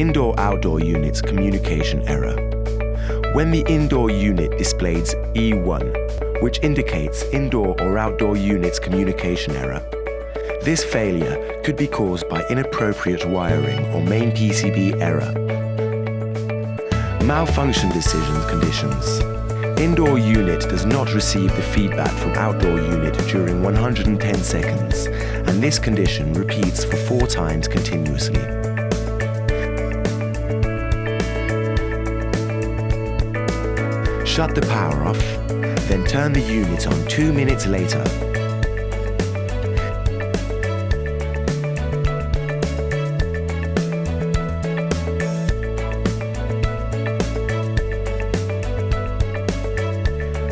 Indoor-outdoor units communication error. When the indoor unit displays E1, which indicates indoor or outdoor units communication error, this failure could be caused by inappropriate wiring or main PCB error. Malfunction decision conditions. Indoor unit does not receive the feedback from outdoor unit during 110 seconds, and this condition repeats for 4 times continuously. Shut the power off, then turn the unit on 2 minutes later.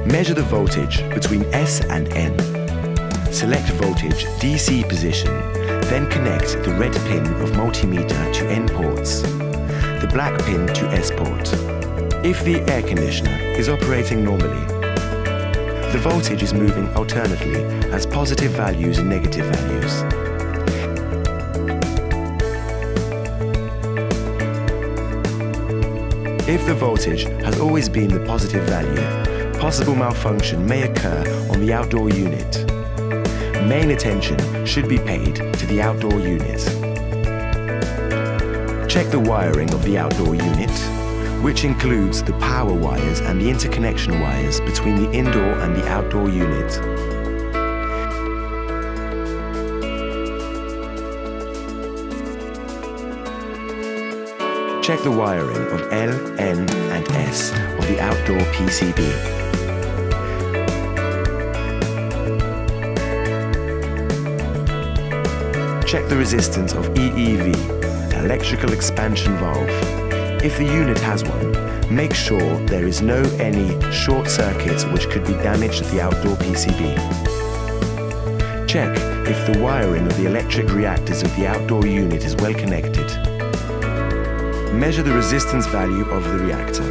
Measure the voltage between S and N. Select voltage DC position, then connect the red pin of multimeter to N ports, the black pin to S port. If the air conditioner is operating normally, the voltage is moving alternately as positive values and negative values. If the voltage has always been the positive value, possible malfunction may occur on the outdoor unit. Main attention should be paid to the outdoor unit. Check the wiring of the outdoor unit, which includes the power wires and the interconnection wires between the indoor and the outdoor unit. Check the wiring of L, N and S of the outdoor PCB. Check the resistance of EEV, electrical expansion valve. If the unit has one, make sure there is any short circuits which could be damaged at the outdoor PCB. Check if the wiring of the electric reactors of the outdoor unit is well connected. Measure the resistance value of the reactor.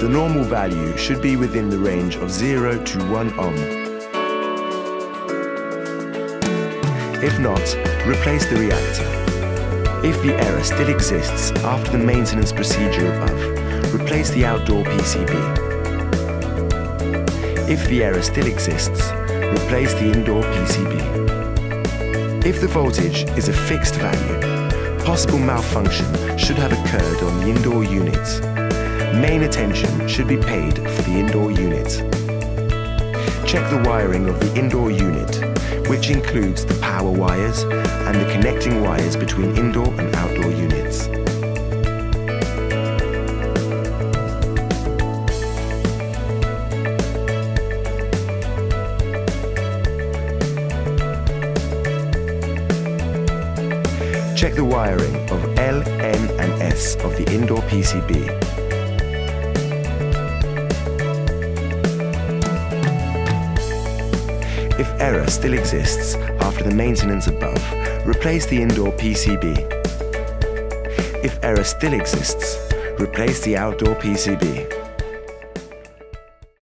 The normal value should be within the range of 0 to 1 ohm. If not, replace the reactor. If the error still exists after the maintenance procedure above, replace the outdoor PCB. If the error still exists, replace the indoor PCB. If the voltage is a fixed value, possible malfunction should have occurred on the indoor unit. Main attention should be paid for the indoor unit. Check the wiring of the indoor unit, which includes the power wires and the connecting wires between indoor and outdoor units. Check the wiring of L, N and S of the indoor PCB. If error still exists after the maintenance above, replace the indoor PCB. If error still exists, replace the outdoor PCB.